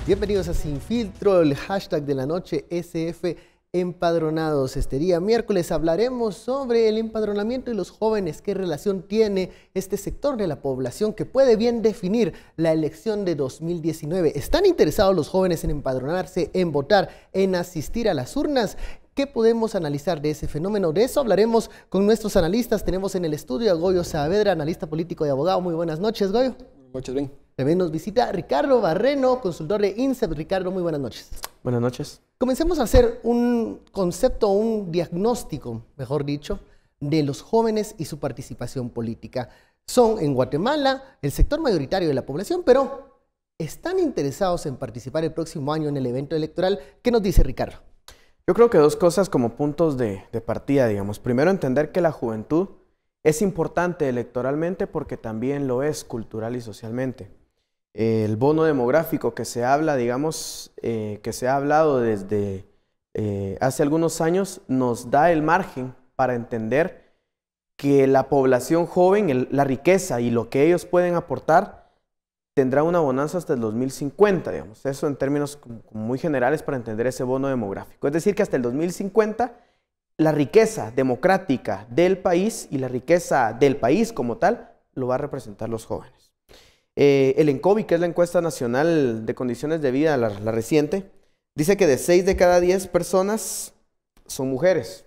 Bienvenidos a Sin Filtro, el hashtag de la noche SF Empadronados. Este día miércoles hablaremos sobre el empadronamiento de los jóvenes, qué relación tiene este sector de la población que puede bien definir la elección de 2019. ¿Están interesados los jóvenes en empadronarse, en votar, en asistir a las urnas? ¿Qué podemos analizar de ese fenómeno? De eso hablaremos con nuestros analistas. Tenemos en el estudio a Goyo Saavedra, analista político y abogado. Muy buenas noches, Goyo. Buenas noches, bien. También nos visita Ricardo Barreno, consultor de INSEP. Ricardo, muy buenas noches. Buenas noches. Comencemos a hacer un concepto, un diagnóstico, mejor dicho, de los jóvenes y su participación política. Son en Guatemala el sector mayoritario de la población, pero ¿están interesados en participar el próximo año en el evento electoral? ¿Qué nos dice Ricardo? Yo creo que dos cosas como puntos de partida, digamos. Primero, entender que la juventud es importante electoralmente porque también lo es cultural y socialmente. El bono demográfico que se habla, digamos, que se ha hablado desde hace algunos años, nos da el margen para entender que la población joven, la riqueza y lo que ellos pueden aportar, tendrá una bonanza hasta el 2050, digamos. Eso en términos muy generales para entender ese bono demográfico. Es decir, que hasta el 2050, la riqueza democrática del país y la riqueza del país como tal, lo va a representar los jóvenes. El ENCOVI, que es la encuesta nacional de condiciones de vida, la reciente, dice que de 6 de cada 10 personas son mujeres.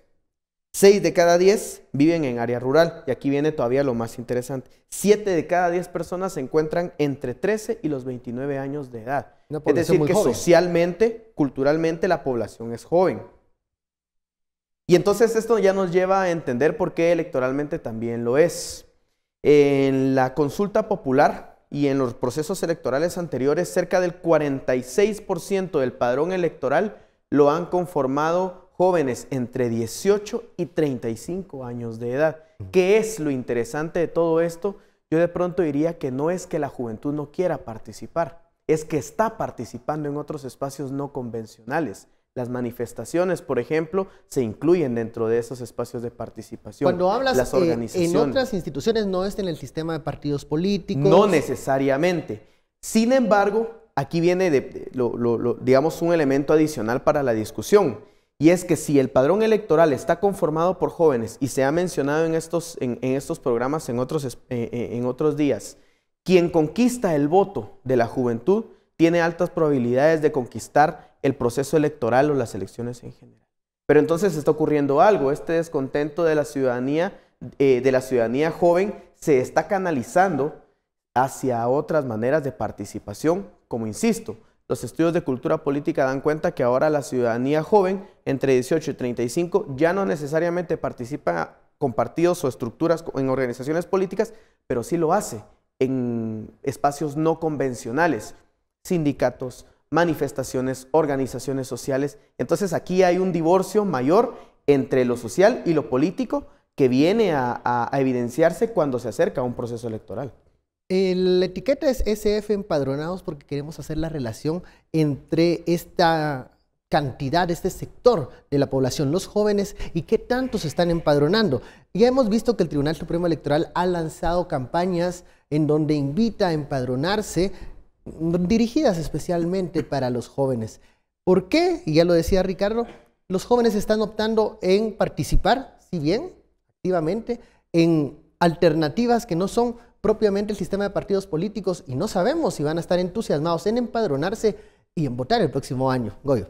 6 de cada 10 viven en área rural. Y aquí viene todavía lo más interesante. 7 de cada 10 personas se encuentran entre 13 y los 29 años de edad. Es decir, que socialmente, culturalmente, la población es joven. Y entonces esto ya nos lleva a entender por qué electoralmente también lo es. En la consulta popular y en los procesos electorales anteriores, cerca del 46% del padrón electoral lo han conformado jóvenes entre 18 y 35 años de edad. ¿Qué es lo interesante de todo esto? Yo de pronto diría que no es que la juventud no quiera participar, es que está participando en otros espacios no convencionales. Las manifestaciones, por ejemplo, se incluyen dentro de esos espacios de participación. Cuando hablas las organizaciones, en otras instituciones, no es en el sistema de partidos políticos. No necesariamente. Sin embargo, aquí viene, digamos, un elemento adicional para la discusión. Y es que si el padrón electoral está conformado por jóvenes, y se ha mencionado en estos programas en otros días, quien conquista el voto de la juventud tiene altas probabilidades de conquistar el proceso electoral o las elecciones en general. Pero entonces está ocurriendo algo. Este descontento de la ciudadanía joven se está canalizando hacia otras maneras de participación, como insisto. Los estudios de cultura política dan cuenta que ahora la ciudadanía joven, entre 18 y 35, ya no necesariamente participa con partidos o estructuras, en organizaciones políticas, pero sí lo hace en espacios no convencionales, sindicatos, manifestaciones, organizaciones sociales. Entonces aquí hay un divorcio mayor entre lo social y lo político que viene a evidenciarse cuando se acerca a un proceso electoral. La etiqueta es SF Empadronados porque queremos hacer la relación entre esta cantidad, este sector de la población, los jóvenes, y qué tanto se están empadronando. Ya hemos visto que el Tribunal Supremo Electoral ha lanzado campañas en donde invita a empadronarse, dirigidas especialmente para los jóvenes. ¿Por qué? Y ya lo decía Ricardo, los jóvenes están optando en participar, si bien activamente, en alternativas que no son propiamente el sistema de partidos políticos, y no sabemos si van a estar entusiasmados en empadronarse y en votar el próximo año. Goyo.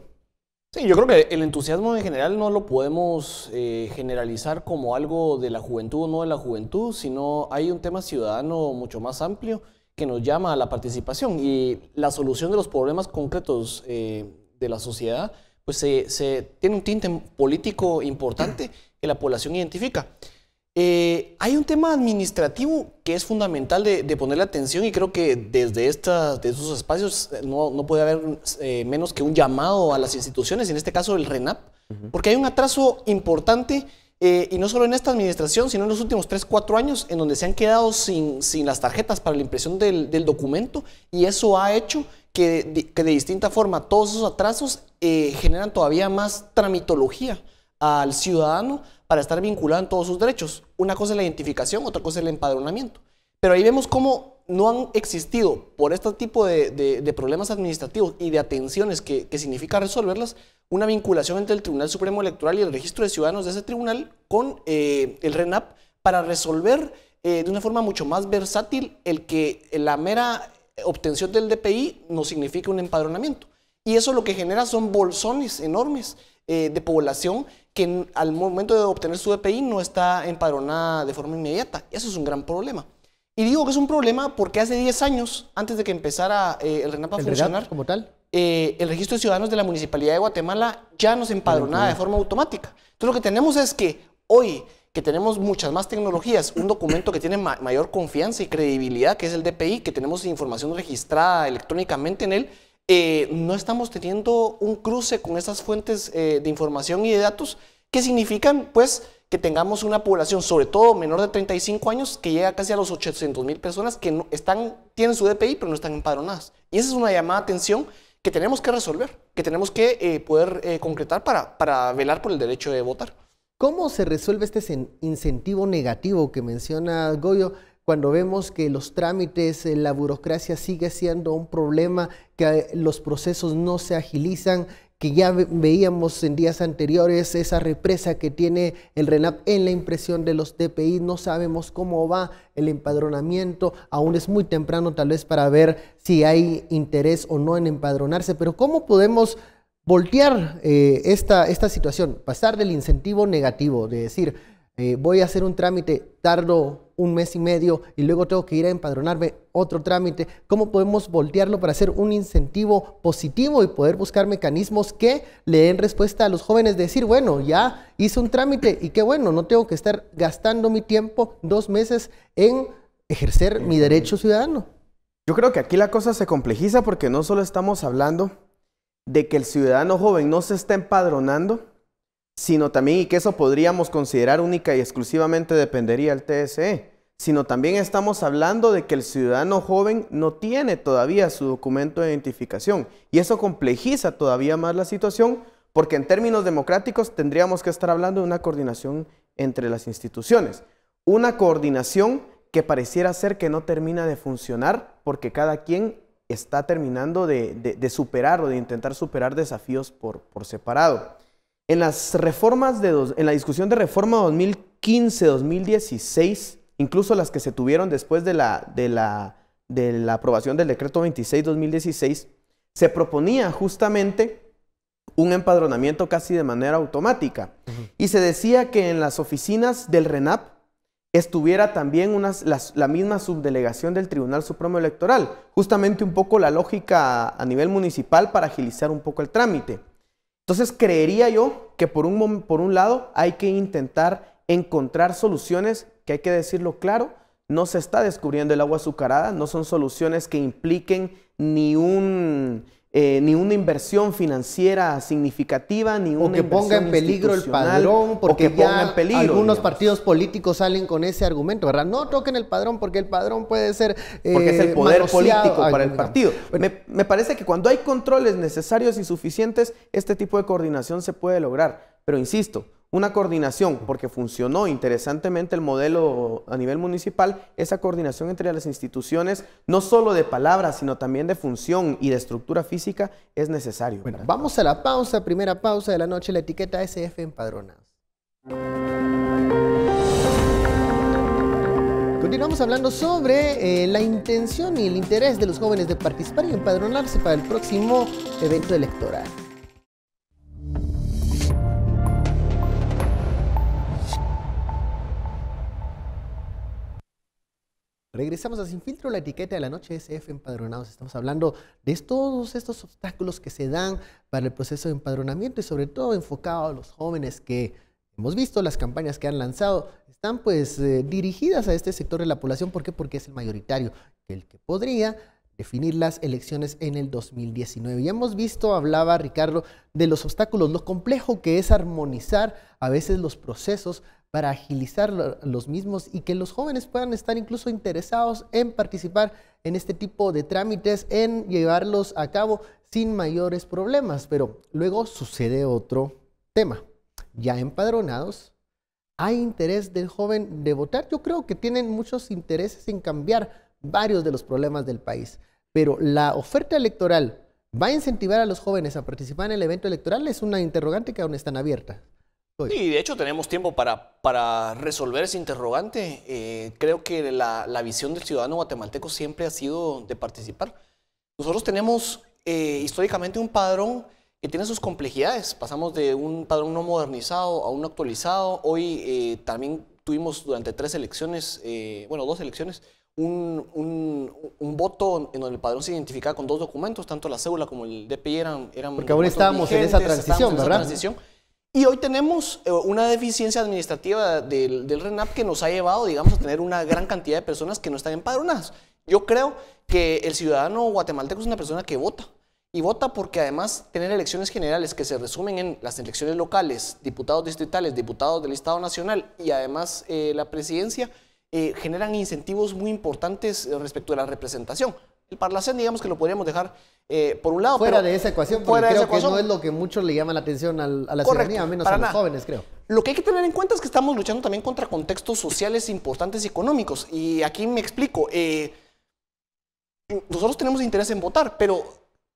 Sí, yo creo que el entusiasmo en general no lo podemos generalizar como algo de la juventud o no de la juventud, sino hay un tema ciudadano mucho más amplio que nos llama a la participación, y la solución de los problemas concretos de la sociedad pues tiene un tinte político importante que la población identifica. Hay un tema administrativo que es fundamental de ponerle atención, y creo que desde esos espacios no puede haber menos que un llamado a las instituciones, en este caso el RENAP, porque hay un atraso importante, y no solo en esta administración, sino en los últimos 3-4 años, en donde se han quedado sin las tarjetas para la impresión del documento, y eso ha hecho que de distinta forma todos esos atrasos generan todavía más tramitología al ciudadano para estar vinculado en todos sus derechos. Una cosa es la identificación, otra cosa es el empadronamiento. Pero ahí vemos cómo no han existido, por este tipo de problemas administrativos y de atenciones que significa resolverlas, una vinculación entre el Tribunal Supremo Electoral y el registro de ciudadanos de ese tribunal con el RENAP para resolver de una forma mucho más versátil el que la mera obtención del DPI no significa un empadronamiento. Y eso lo que genera son bolsones enormes de población que al momento de obtener su DPI no está empadronada de forma inmediata. Eso es un gran problema. Y digo que es un problema porque hace 10 años, antes de que empezara el RENAP a funcionar, como tal, el registro de ciudadanos de la Municipalidad de Guatemala ya nos empadronaba de forma automática. Entonces lo que tenemos es que hoy, que tenemos muchas más tecnologías, un documento que tiene mayor confianza y credibilidad, que es el DPI, que tenemos información registrada electrónicamente en él, no estamos teniendo un cruce con esas fuentes de información y de datos que significan, pues, que tengamos una población, sobre todo menor de 35 años, que llega casi a los 800,000 personas que no tienen su DPI, pero no están empadronadas. Y esa es una llamada de atención que tenemos que resolver, que tenemos que poder concretar para velar por el derecho de votar. ¿Cómo se resuelve este incentivo negativo que menciona Goyo cuando vemos que los trámites, la burocracia sigue siendo un problema, que los procesos no se agilizan, que ya veíamos en días anteriores esa represa que tiene el RENAP en la impresión de los DPI, no sabemos cómo va el empadronamiento, aún es muy temprano tal vez para ver si hay interés o no en empadronarse, pero ¿cómo podemos voltear esta situación, pasar del incentivo negativo, de decir, voy a hacer un trámite, tardo 1 mes y medio y luego tengo que ir a empadronarme otro trámite? ¿Cómo podemos voltearlo para hacer un incentivo positivo y poder buscar mecanismos que le den respuesta a los jóvenes de decir, bueno, ya hice un trámite y qué bueno, no tengo que estar gastando mi tiempo 2 meses en ejercer mi derecho ciudadano? Yo creo que aquí la cosa se complejiza porque no solo estamos hablando de que el ciudadano joven no se está empadronando, sino también, y que eso podríamos considerar única y exclusivamente dependería del TSE, sino también estamos hablando de que el ciudadano joven no tiene todavía su documento de identificación. Y eso complejiza todavía más la situación, porque en términos democráticos tendríamos que estar hablando de una coordinación entre las instituciones. Una coordinación que pareciera ser que no termina de funcionar, porque cada quien está terminando de superar o de intentar superar desafíos por separado. En las reformas en la discusión de reforma 2015-2016, incluso las que se tuvieron después de la aprobación del decreto 26-2016, se proponía justamente un empadronamiento casi de manera automática. Y se decía que en las oficinas del RENAP estuviera también la misma subdelegación del Tribunal Supremo Electoral, justamente un poco la lógica a nivel municipal para agilizar un poco el trámite. Entonces creería yo que por un lado hay que intentar encontrar soluciones que, hay que decirlo claro, no se está descubriendo el agua azucarada, no son soluciones que impliquen ni una inversión financiera significativa, ni una o que ponga en peligro el padrón, porque ya algunos partidos políticos salen con ese argumento, ¿verdad? No toquen el padrón porque el padrón puede ser porque es el poder político para el partido. Bueno, me parece que cuando hay controles necesarios y suficientes, este tipo de coordinación se puede lograr. Pero insisto, una coordinación, porque funcionó interesantemente el modelo a nivel municipal, esa coordinación entre las instituciones, no solo de palabras, sino también de función y de estructura física, es necesario. Bueno, vamos a la pausa, primera pausa de la noche, la etiqueta SF Empadronados. Continuamos hablando sobre la intención y el interés de los jóvenes de participar y empadronarse para el próximo evento electoral. Regresamos a Sin Filtro, la etiqueta de la noche SF Empadronados. Estamos hablando de todos estos obstáculos que se dan para el proceso de empadronamiento y sobre todo enfocado a los jóvenes que hemos visto las campañas que han lanzado. Están pues dirigidas a este sector de la población. ¿Por qué? Porque es el mayoritario, el que podría definir las elecciones en el 2019. Ya hemos visto, hablaba Ricardo, de los obstáculos, lo complejo que es armonizar a veces los procesos para agilizar los mismos y que los jóvenes puedan estar incluso interesados en participar en este tipo de trámites, en llevarlos a cabo sin mayores problemas. Pero luego sucede otro tema. Ya empadronados, ¿Hay interés del joven de votar? Yo creo que tienen muchos intereses en cambiar varios de los problemas del país, pero la oferta electoral va a incentivar a los jóvenes a participar en el evento electoral, es una interrogante que aún están abiertas. Y de hecho tenemos tiempo para resolver ese interrogante. Creo que la visión del ciudadano guatemalteco siempre ha sido de participar. Nosotros tenemos históricamente un padrón que tiene sus complejidades. Pasamos de un padrón no modernizado a uno actualizado. Hoy también tuvimos durante 2 elecciones, un voto en donde el padrón se identificaba con 2 documentos, tanto la cédula como el DPI eran porque ahora estábamos en esa transición, ¿verdad? Y hoy tenemos una deficiencia administrativa del RENAP que nos ha llevado, digamos, a tener una gran cantidad de personas que no están empadronadas. Yo creo que el ciudadano guatemalteco es una persona que vota. Y vota porque además tener elecciones generales que se resumen en las elecciones locales, diputados distritales, diputados del Estado Nacional y además la presidencia, generan incentivos muy importantes respecto a la representación. El Parlacén, digamos que lo podríamos dejar por un lado. Fuera de esa ecuación, porque creo que no es lo que mucho le llama la atención a la ciudadanía, menos a los jóvenes, creo. Lo que hay que tener en cuenta es que estamos luchando también contra contextos sociales importantes y económicos. Y aquí me explico. Nosotros tenemos interés en votar, pero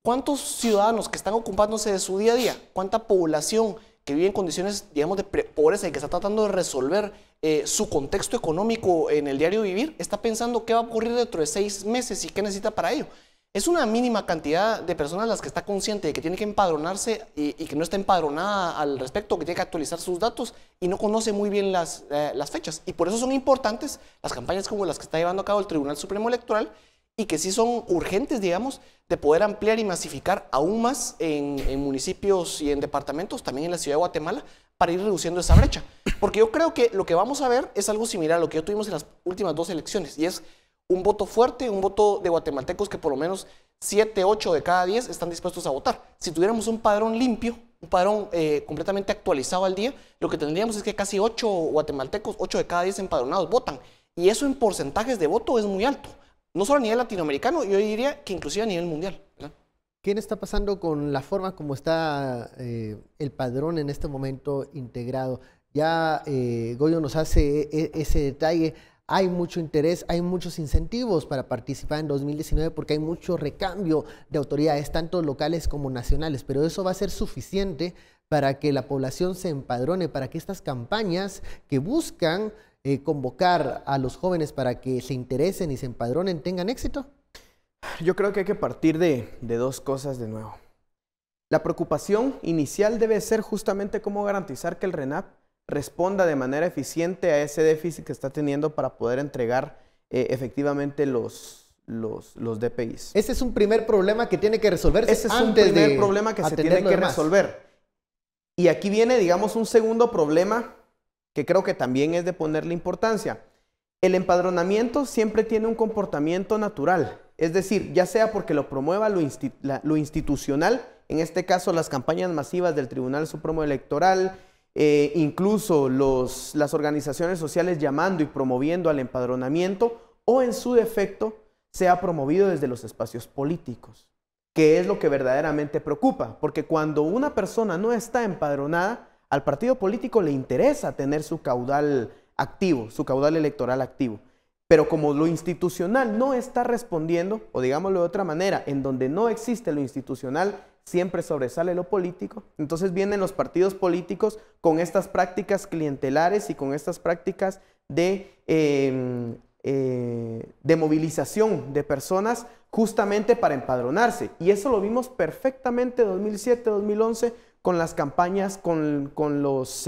¿cuántos ciudadanos que están ocupándose de su día a día? ¿Cuánta población que vive en condiciones, digamos, de pobreza y que está tratando de resolver su contexto económico en el diario vivir, está pensando qué va a ocurrir dentro de 6 meses y qué necesita para ello? Es una mínima cantidad de personas las que está consciente de que tiene que empadronarse y que no está empadronada al respecto, que tiene que actualizar sus datos y no conoce muy bien las fechas. Y por eso son importantes las campañas como las que está llevando a cabo el Tribunal Supremo Electoral y que sí son urgentes, digamos, de poder ampliar y masificar aún más en municipios y en departamentos, también en la ciudad de Guatemala, para ir reduciendo esa brecha. Porque yo creo que lo que vamos a ver es algo similar a lo que ya tuvimos en las últimas 2 elecciones, y es un voto fuerte, un voto de guatemaltecos que por lo menos 7, 8 de cada 10 están dispuestos a votar. Si tuviéramos un padrón limpio, un padrón completamente actualizado al día, lo que tendríamos es que casi 8 guatemaltecos, 8 de cada 10 empadronados votan. Y eso en porcentajes de voto es muy alto. No solo a nivel latinoamericano, yo diría que inclusive a nivel mundial, ¿verdad? ¿Qué está pasando con la forma como está el padrón en este momento integrado? Ya Goyo nos hace ese detalle. Hay mucho interés, hay muchos incentivos para participar en 2019 porque hay mucho recambio de autoridades, tanto locales como nacionales, pero eso va a ser suficiente para que la población se empadrone, para que estas campañas que buscan convocar a los jóvenes para que se interesen y se empadronen tengan éxito. Yo creo que hay que partir de 2 cosas de nuevo. La preocupación inicial debe ser justamente cómo garantizar que el RENAP responda de manera eficiente a ese déficit que está teniendo para poder entregar efectivamente los DPIs. Ese es un primer problema que tiene que resolverse. Ese es un primer problema que se tiene que resolver. Y aquí viene, digamos, un segundo problema que creo que también es de ponerle importancia. El empadronamiento siempre tiene un comportamiento natural, es decir, ya sea porque lo promueva lo institucional, en este caso las campañas masivas del Tribunal Supremo Electoral, incluso las organizaciones sociales llamando y promoviendo al empadronamiento, o en su defecto se ha promovido desde los espacios políticos, que es lo que verdaderamente preocupa, porque cuando una persona no está empadronada, al partido político le interesa tener su caudal activo, su caudal electoral activo. Pero como lo institucional no está respondiendo, o digámoslo de otra manera, en donde no existe lo institucional, siempre sobresale lo político. Entonces vienen los partidos políticos con estas prácticas clientelares y con estas prácticas de movilización de personas justamente para empadronarse. Y eso lo vimos perfectamente en 2007, 2011, con las campañas, con los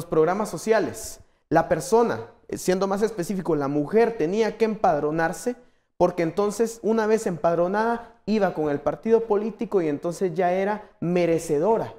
programas sociales. La persona, siendo más específico, la mujer tenía que empadronarse porque entonces una vez empadronada iba con el partido político y entonces ya era merecedora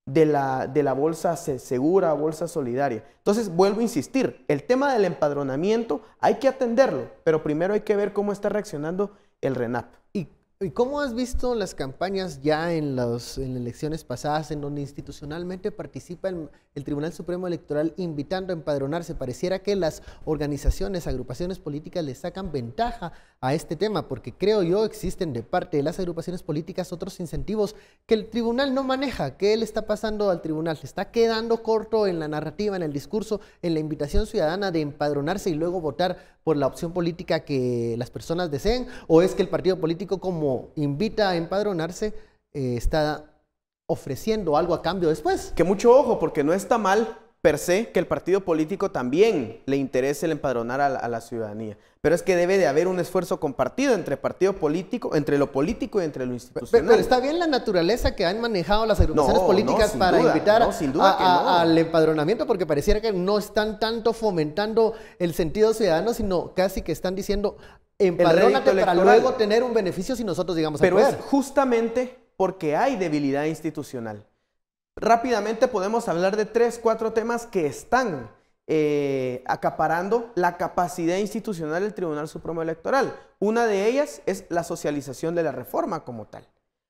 de la bolsa segura, bolsa solidaria. Entonces vuelvo a insistir, el tema del empadronamiento hay que atenderlo, pero primero hay que ver cómo está reaccionando el RENAP. Y ¿Y cómo has visto las campañas ya en las elecciones pasadas, en donde institucionalmente participa el Tribunal Supremo Electoral invitando a empadronarse? Pareciera que las organizaciones, agrupaciones políticas le sacan ventaja a este tema, porque creo yo existen de parte de las agrupaciones políticas otros incentivos que el tribunal no maneja. ¿Qué le está pasando al tribunal? ¿Se está quedando corto en la narrativa, en el discurso, en la invitación ciudadana de empadronarse y luego votar por la opción política que las personas deseen? ¿O es que el partido político, como invita a empadronarse, está ofreciendo algo a cambio después? Que mucho ojo, porque no está mal per se que el partido político también le interese el empadronar a la ciudadanía. Pero es que debe de haber un esfuerzo compartido entre partido político, entre lo político y entre lo institucional. Pero está bien la naturaleza que han manejado las agrupaciones políticas para duda, invitar no. al empadronamiento, porque pareciera que no están tanto fomentando el sentido ciudadano, sino casi que están diciendo: empadrónate para luego tener un beneficio si nosotros llegamos al poder. Pero es justamente porque hay debilidad institucional. Rápidamente podemos hablar de 3, 4 temas que están acaparando la capacidad institucional del Tribunal Supremo Electoral. Una de ellas es la socialización de la reforma como tal.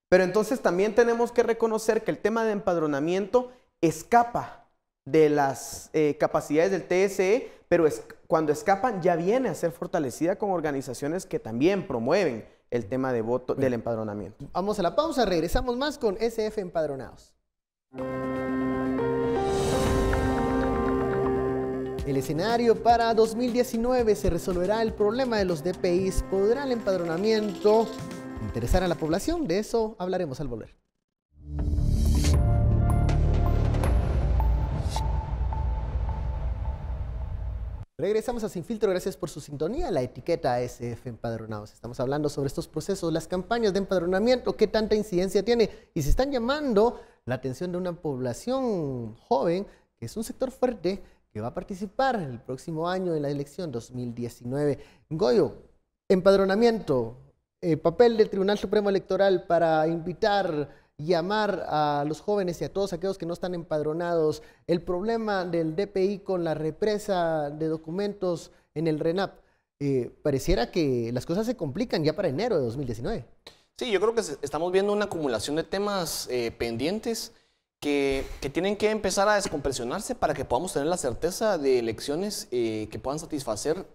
Pero entonces también tenemos que reconocer que el tema de empadronamiento escapa de las capacidades del TSE, pero cuando escapan ya viene a ser fortalecida con organizaciones que también promueven el tema de voto, del empadronamiento. Vamos a la pausa, regresamos más con SF Empadronados. El escenario para 2019: se resolverá el problema de los DPIs, ¿podrá el empadronamiento interesar a la población? De eso hablaremos al volver. Regresamos a Sin Filtro, gracias por su sintonía. La etiqueta SF Empadronados. Estamos hablando sobre estos procesos, las campañas de empadronamiento, qué tanta incidencia tiene y si están llamando la atención de una población joven, que es un sector fuerte, que va a participar el próximo año en la elección 2019. Goyo, empadronamiento, papel del Tribunal Supremo Electoral para invitar, llamar a los jóvenes y a todos aquellos que no están empadronados, el problema del DPI con la represa de documentos en el RENAP. Pareciera que las cosas se complican ya para enero de 2019. Sí, yo creo que estamos viendo una acumulación de temas pendientes que tienen que empezar a descompresionarse para que podamos tener la certeza de elecciones que puedan satisfacer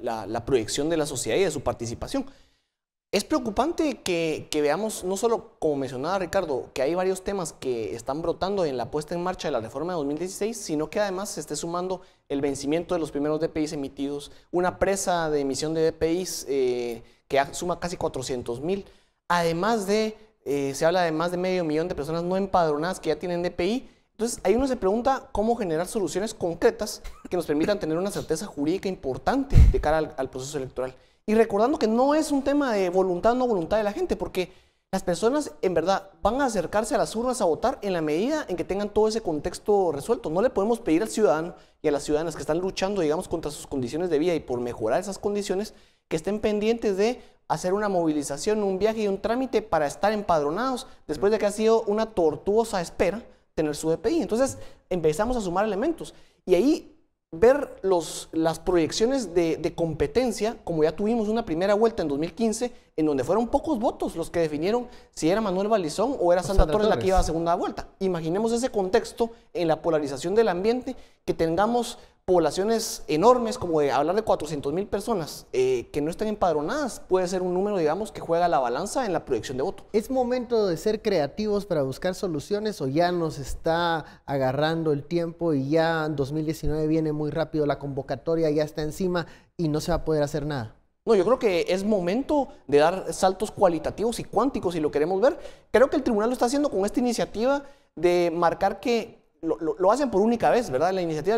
la proyección de la sociedad y de su participación. Es preocupante que veamos, no solo como mencionaba Ricardo, que hay varios temas que están brotando en la puesta en marcha de la reforma de 2016, sino que además se esté sumando el vencimiento de los primeros DPIs emitidos, una presa de emisión de DPIs que suma casi 400,000, además de, se habla de más de 500,000 de personas no empadronadas que ya tienen DPI. Entonces, ahí uno se pregunta cómo generar soluciones concretas que nos permitan tener una certeza jurídica importante de cara al proceso electoral. Y recordando que no es un tema de voluntad o no voluntad de la gente, porque las personas en verdad van a acercarse a las urnas a votar en la medida en que tengan todo ese contexto resuelto. No le podemos pedir al ciudadano y a las ciudadanas que están luchando, digamos, contra sus condiciones de vida y por mejorar esas condiciones, que estén pendientes de hacer una movilización, un viaje y un trámite para estar empadronados después de que ha sido una tortuosa espera tener su DPI. Entonces empezamos a sumar elementos y ahí ver las proyecciones de competencia, como ya tuvimos una primera vuelta en 2015, en donde fueron pocos votos los que definieron si era Manuel Valizón o era Sandra Torres la que iba a segunda vuelta. Imaginemos ese contexto en la polarización del ambiente, que tengamos poblaciones enormes, como de hablar de 400,000 personas que no estén empadronadas, puede ser un número, digamos, que juega la balanza en la proyección de voto. ¿Es momento de ser creativos para buscar soluciones o ya nos está agarrando el tiempo y ya en 2019 viene muy rápido, la convocatoria ya está encima y no se va a poder hacer nada? No, yo creo que es momento de dar saltos cualitativos y cuánticos si lo queremos ver. Creo que el tribunal lo está haciendo con esta iniciativa de marcar que lo hacen por única vez, ¿verdad? La iniciativa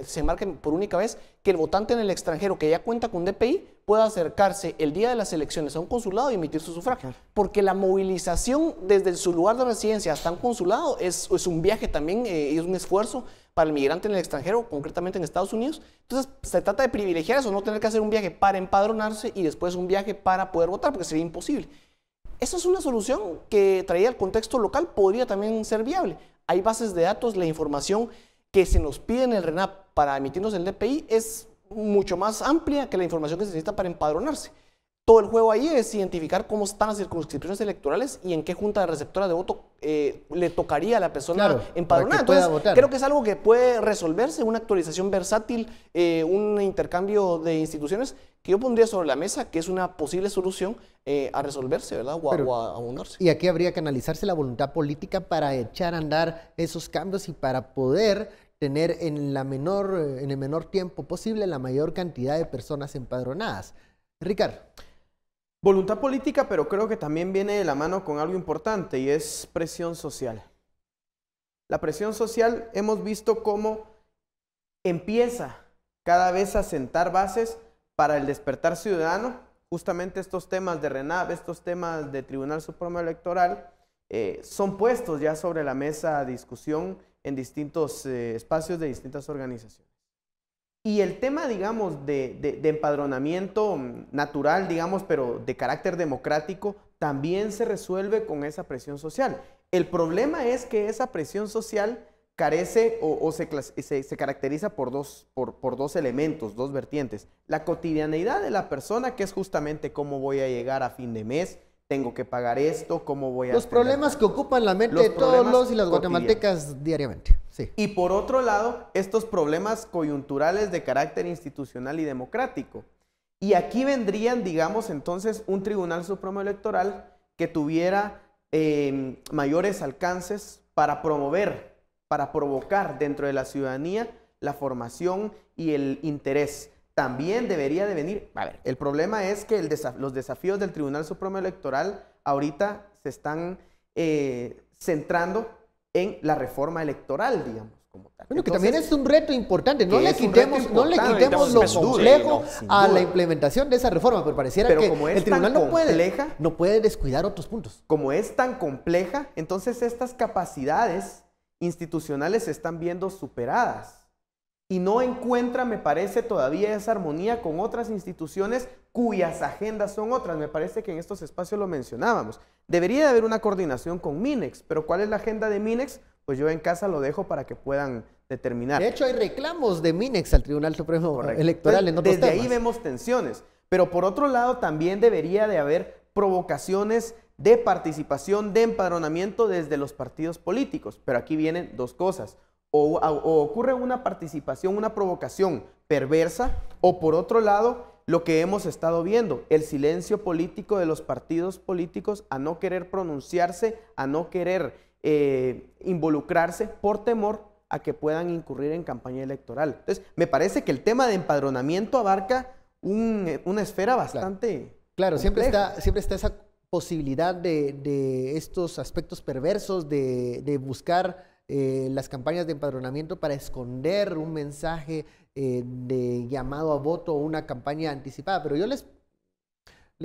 se marca por única vez que el votante en el extranjero que ya cuenta con DPI pueda acercarse el día de las elecciones a un consulado y emitir su sufragio. Porque la movilización desde su lugar de residencia hasta un consulado es un viaje también, es un esfuerzo para el migrante en el extranjero, concretamente en Estados Unidos. Entonces, se trata de privilegiar eso, no tener que hacer un viaje para empadronarse y después un viaje para poder votar, porque sería imposible. Esa es una solución que traía el contexto local, podría también ser viable. Hay bases de datos, la información que se nos pide en el RENAP para emitirnos el DPI es mucho más amplia que la información que se necesita para empadronarse. todo el juego ahí es identificar cómo están las circunscripciones electorales y en qué junta de receptora de voto le tocaría a la persona empadronada. Entonces, creo que es algo que puede resolverse, una actualización versátil, un intercambio de instituciones que yo pondría sobre la mesa, que es una posible solución a resolverse, ¿verdad? O a abundarse. Y aquí habría que analizarse la voluntad política para echar a andar esos cambios y para poder tener en el menor tiempo posible la mayor cantidad de personas empadronadas. Ricardo. Voluntad política, pero creo que también viene de la mano con algo importante y es presión social. La presión social hemos visto cómo empieza cada vez a sentar bases para el despertar ciudadano. Justamente estos temas de RENAV, estos temas de Tribunal Supremo Electoral, son puestos ya sobre la mesa a discusión en distintos espacios de distintas organizaciones. Y el tema, digamos, de empadronamiento natural, digamos, pero de carácter democrático, también se resuelve con esa presión social. El problema es que esa presión social carece o se caracteriza por dos elementos, dos vertientes. La cotidianeidad de la persona, que es justamente cómo voy a llegar a fin de mes, tengo que pagar esto, cómo voy a... Los problemas que ocupan la mente de todos los y las guatemaltecas diariamente. Sí. Y por otro lado, estos problemas coyunturales de carácter institucional y democrático. Y aquí vendrían, digamos, entonces, un Tribunal Supremo Electoral que tuviera mayores alcances para promover, para provocar dentro de la ciudadanía la formación y el interés. También debería de venir, a ver, el problema es que los desafíos del Tribunal Supremo Electoral ahorita se están centrando en la reforma electoral, digamos, como tal. Bueno, que también es un reto importante, no le quitemos lo complejo a la implementación de esa reforma, pero pareciera que el tribunal no puede descuidar otros puntos. Como es tan compleja, entonces estas capacidades institucionales se están viendo superadas. Y no encuentra, me parece, todavía esa armonía con otras instituciones cuyas agendas son otras. Me parece que en estos espacios lo mencionábamos. Debería de haber una coordinación con MINEX, pero ¿cuál es la agenda de MINEX? Pues yo en casa lo dejo para que puedan determinar. De hecho, hay reclamos de MINEX al Tribunal Supremo Electoral en otros temas. Desde ahí vemos tensiones. Pero por otro lado, también debería de haber provocaciones de participación, de empadronamiento desde los partidos políticos. Pero aquí vienen dos cosas. O ocurre una participación, una provocación perversa, o por otro lado, lo que hemos estado viendo, el silencio político de los partidos políticos a no querer pronunciarse, a no querer involucrarse por temor a que puedan incurrir en campaña electoral. Entonces, me parece que el tema de empadronamiento abarca una esfera bastante Claro, siempre está esa posibilidad de estos aspectos perversos, de buscar las campañas de empadronamiento para esconder un mensaje de llamado a voto o una campaña anticipada. Pero yo les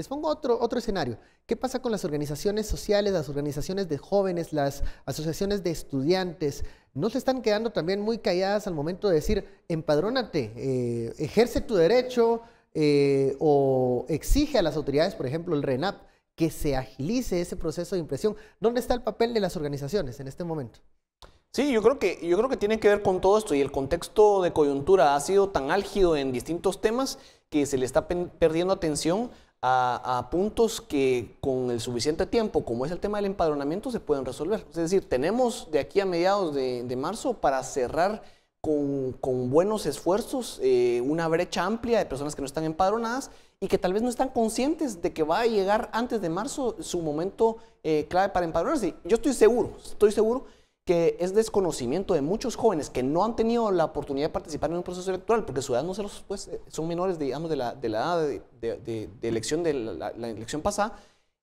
pongo otro escenario. ¿Qué pasa con las organizaciones sociales, las organizaciones de jóvenes, las asociaciones de estudiantes? ¿No se están quedando también muy calladas al momento de decir, empadrónate, ejerce tu derecho o exige a las autoridades, por ejemplo, el RENAV, que se agilice ese proceso de impresión? ¿Dónde está el papel de las organizaciones en este momento? Sí, yo creo que tiene que ver con todo esto y el contexto de coyuntura ha sido tan álgido en distintos temas que se le está perdiendo atención a puntos que con el suficiente tiempo, como es el tema del empadronamiento, se pueden resolver. Es decir, tenemos de aquí a mediados de marzo para cerrar con buenos esfuerzos una brecha amplia de personas que no están empadronadas y que tal vez no están conscientes de que va a llegar antes de marzo su momento clave para empadronarse. Yo estoy seguro que es desconocimiento de muchos jóvenes que no han tenido la oportunidad de participar en un proceso electoral porque su edad no se los, pues, son menores, digamos, de la edad de elección de la elección pasada,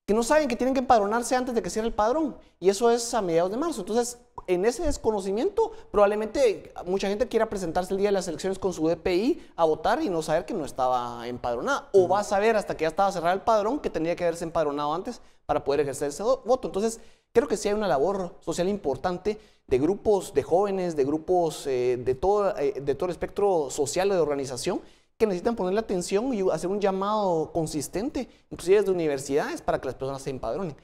que no saben que tienen que empadronarse antes de que cierre el padrón, y eso es a mediados de marzo. Entonces, en ese desconocimiento, probablemente mucha gente quiera presentarse el día de las elecciones con su DPI a votar y no saber que no estaba empadronada, o va a saber hasta que ya estaba cerrado el padrón que tendría que haberse empadronado antes para poder ejercer ese voto. Entonces, creo que sí hay una labor social importante de grupos de jóvenes, de grupos de todo el espectro social de organización que necesitan ponerle atención y hacer un llamado consistente, inclusive desde universidades, para que las personas se empadronen.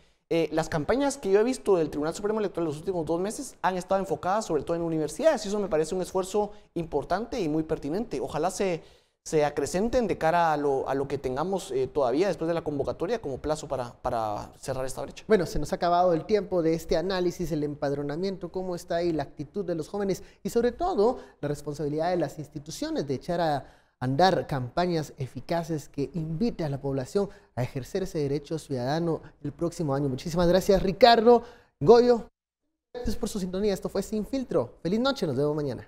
Las campañas que yo he visto del Tribunal Supremo Electoral los últimos 2 meses han estado enfocadas sobre todo en universidades y eso me parece un esfuerzo importante y muy pertinente. Ojalá se se acrecenten de cara a lo que tengamos todavía después de la convocatoria como plazo para cerrar esta brecha. Bueno, se nos ha acabado el tiempo de este análisis, el empadronamiento, cómo está ahí la actitud de los jóvenes y sobre todo la responsabilidad de las instituciones de echar a andar campañas eficaces que invite a la población a ejercer ese derecho ciudadano el próximo año. Muchísimas gracias, Ricardo, Goyo. Gracias por su sintonía. Esto fue Sin Filtro. Feliz noche, nos vemos mañana.